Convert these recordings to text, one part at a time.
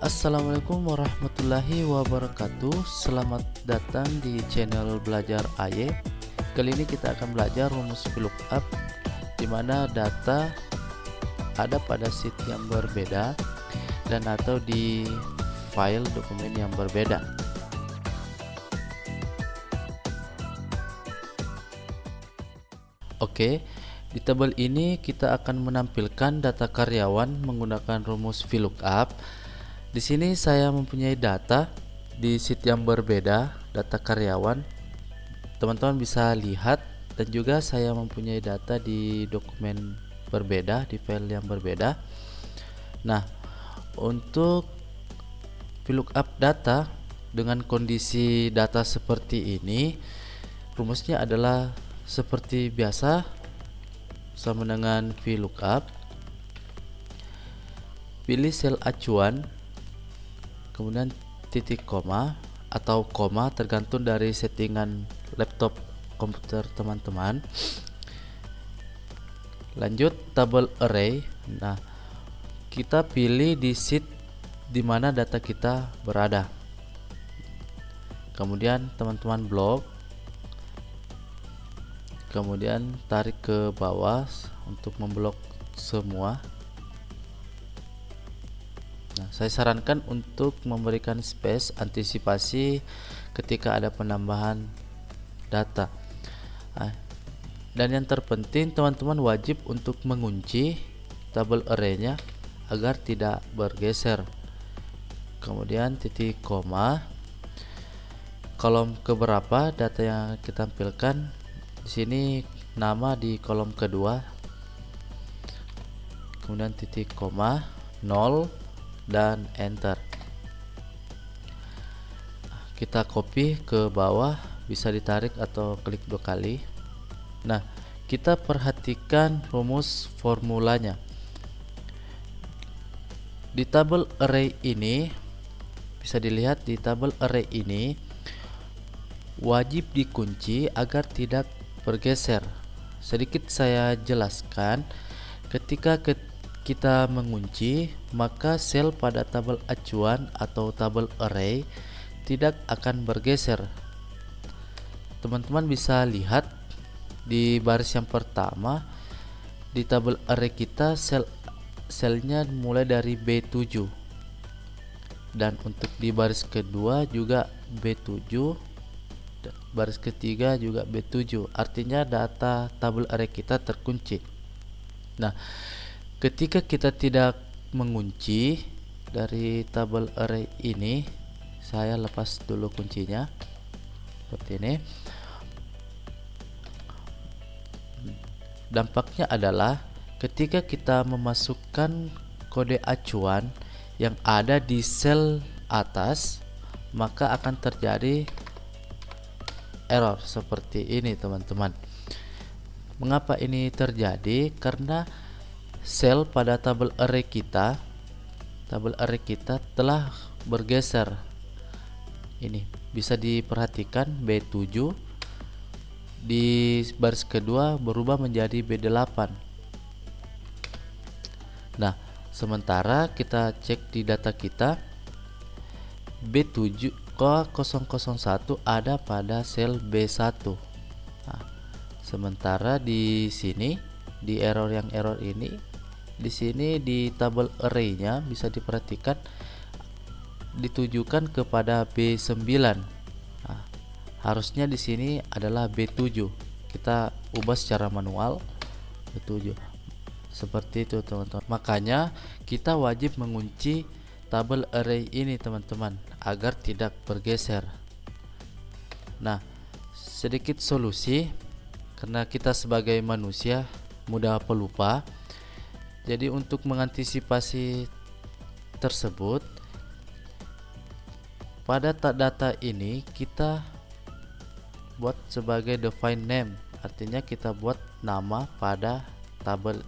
Assalamualaikum warahmatullahi wabarakatuh. Selamat datang di channel Belajar AY. Kali ini kita akan belajar rumus VLOOKUP di mana data ada pada sheet yang berbeda dan atau di file dokumen yang berbeda. Oke, di tabel ini kita akan menampilkan data karyawan menggunakan rumus VLOOKUP. Di sini saya mempunyai data di sheet yang berbeda, data karyawan. Teman-teman bisa lihat, dan juga saya mempunyai data di dokumen berbeda, di file yang berbeda. Nah, untuk VLOOKUP data dengan kondisi data seperti ini, rumusnya adalah seperti biasa, sama dengan VLOOKUP. Pilih sel acuan, kemudian titik koma atau koma tergantung dari settingan laptop komputer teman-teman. Lanjut tabel array. Nah, kita pilih di sheet di mana data kita berada. Kemudian teman-teman blok, kemudian tarik ke bawah untuk memblok semua. Nah, saya sarankan untuk memberikan space antisipasi ketika ada penambahan data. Dan yang terpenting, teman-teman wajib untuk mengunci tabel array-nya agar tidak bergeser. Kemudian titik koma, kolom keberapa data yang kita tampilkan. Di sini nama di kolom kedua. Kemudian titik koma, 0 dan enter. Kita copy ke bawah, bisa ditarik atau klik 2 kali. Nah, kita perhatikan rumus formulanya. Di tabel array ini, bisa dilihat di tabel array ini wajib dikunci agar tidak bergeser. Sedikit saya jelaskan, ketika kita mengunci, maka sel pada tabel acuan atau tabel array tidak akan bergeser. Teman-teman bisa lihat di baris yang pertama di tabel array kita, selnya mulai dari B7, dan untuk di baris kedua juga B7, baris ketiga juga B7. Artinya data tabel array kita terkunci. Nah, ketika kita tidak mengunci dari tabel array ini, saya lepas dulu kuncinya seperti ini. Dampaknya adalah ketika kita memasukkan kode acuan yang ada di sel atas, maka akan terjadi error seperti ini, teman-teman. Mengapa ini terjadi? Karena sel pada tabel array kita telah bergeser. Ini bisa diperhatikan, B7 di baris kedua berubah menjadi B8. Nah, sementara kita cek di data kita, B7 001 ada pada sel B1. Nah, sementara di sini di error ini, di sini di tabel array-nya bisa diperhatikan ditujukan kepada B9. Nah, harusnya di sini adalah B7. Kita ubah secara manual B7. Seperti itu, teman-teman. Makanya kita wajib mengunci tabel array ini, teman-teman, agar tidak bergeser. Nah, sedikit solusi, karena kita sebagai manusia mudah pelupa. Jadi untuk mengantisipasi tersebut, pada data ini kita buat sebagai define name. Artinya kita buat nama pada tabel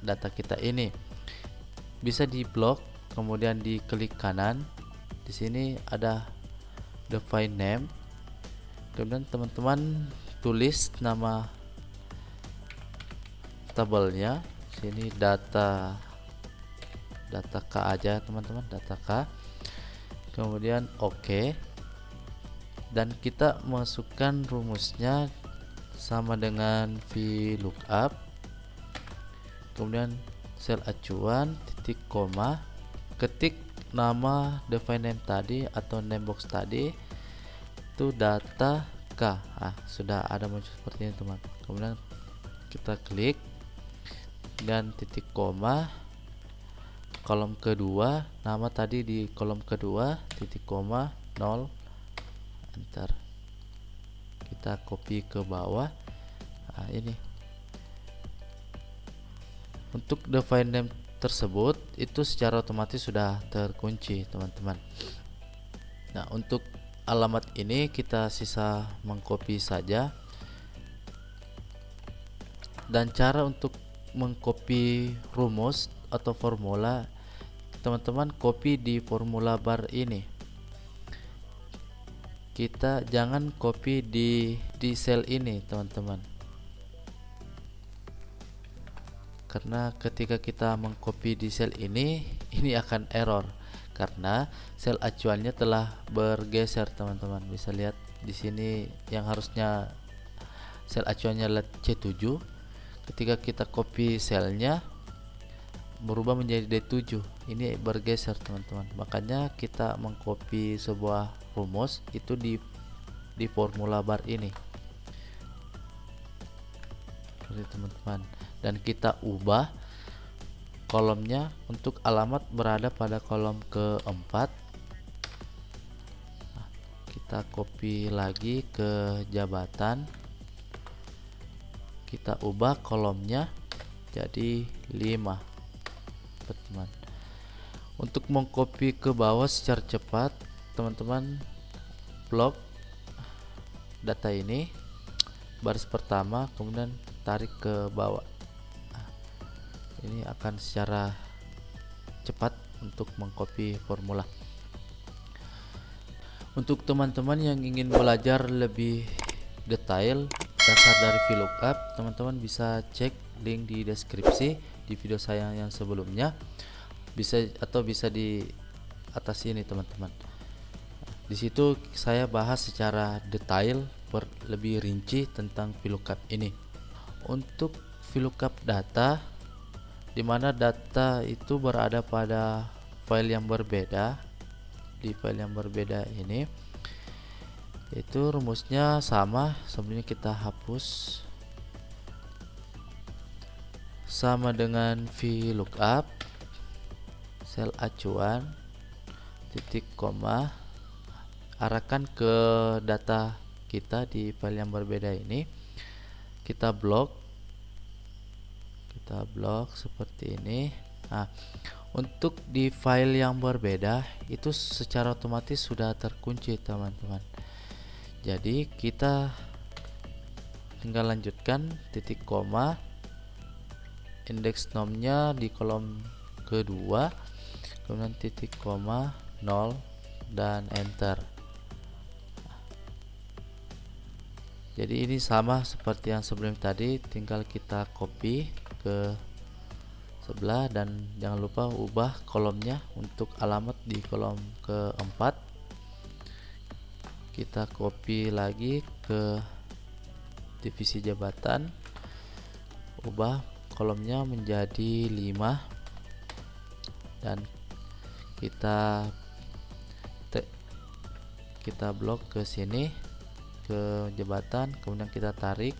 data kita ini. Bisa di blok, kemudian di klik kanan. Di sini ada define name. Kemudian teman-teman tulis nama tabelnya. Sini data data K aja teman-teman, data K. Kemudian oke, dan kita masukkan rumusnya sama dengan VLOOKUP, kemudian sel acuan titik koma, ketik nama define name tadi atau name box tadi itu data K. Sudah ada muncul seperti ini teman. Kemudian kita klik dan titik koma, kolom kedua, nama tadi di kolom kedua, titik koma 0, enter. Kita copy ke bawah. Ini untuk define name tersebut itu secara otomatis sudah terkunci teman-teman. Nah, untuk alamat ini kita sisa mengcopy saja, dan cara untuk mengcopy rumus atau formula, teman-teman copy di formula bar ini. Kita jangan copy di sel ini teman-teman, karena ketika kita mengcopy di sel ini akan error karena sel acuannya telah bergeser teman-teman. Bisa lihat di sini yang harusnya sel acuannya C7, ketika kita copy selnya berubah menjadi D7, ini bergeser teman-teman. Makanya kita mengcopy sebuah rumus itu di formula bar ini teman-teman, dan kita ubah kolomnya untuk alamat berada pada kolom keempat. Kita copy lagi ke jabatan, kita ubah kolomnya jadi 5 teman. Untuk mengcopy ke bawah secara cepat teman-teman, blok data ini baris pertama, kemudian tarik ke bawah. Ini akan secara cepat untuk mengcopy formula. Untuk teman-teman yang ingin belajar lebih detail dasar dari VLOOKUP, teman-teman bisa cek link di deskripsi di video saya yang sebelumnya, bisa di atas ini teman-teman. Di situ saya bahas secara detail lebih rinci tentang VLOOKUP ini. Untuk VLOOKUP data, di mana data itu berada pada file yang berbeda. Di file yang berbeda ini itu rumusnya sama, sebelumnya kita hapus, sama dengan VLOOKUP sel acuan titik koma, arahkan ke data kita di file yang berbeda ini, kita blok seperti ini. Untuk di file yang berbeda itu secara otomatis sudah terkunci teman-teman, jadi kita tinggal lanjutkan titik koma, indeks nomnya di kolom kedua, kemudian titik koma 0 dan enter. Jadi ini sama seperti yang sebelum tadi, tinggal kita copy ke sebelah dan jangan lupa ubah kolomnya untuk alamat di kolom keempat. Kita copy lagi ke divisi jabatan, ubah kolomnya menjadi 5 dan kita blok ke sini ke jabatan, kemudian kita tarik.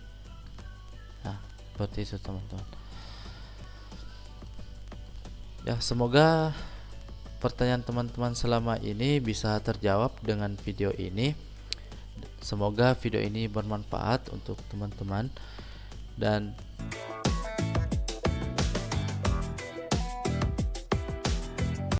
Seperti itu teman-teman. Ya, semoga pertanyaan teman-teman selama ini bisa terjawab dengan video ini. Semoga video ini bermanfaat untuk teman-teman, dan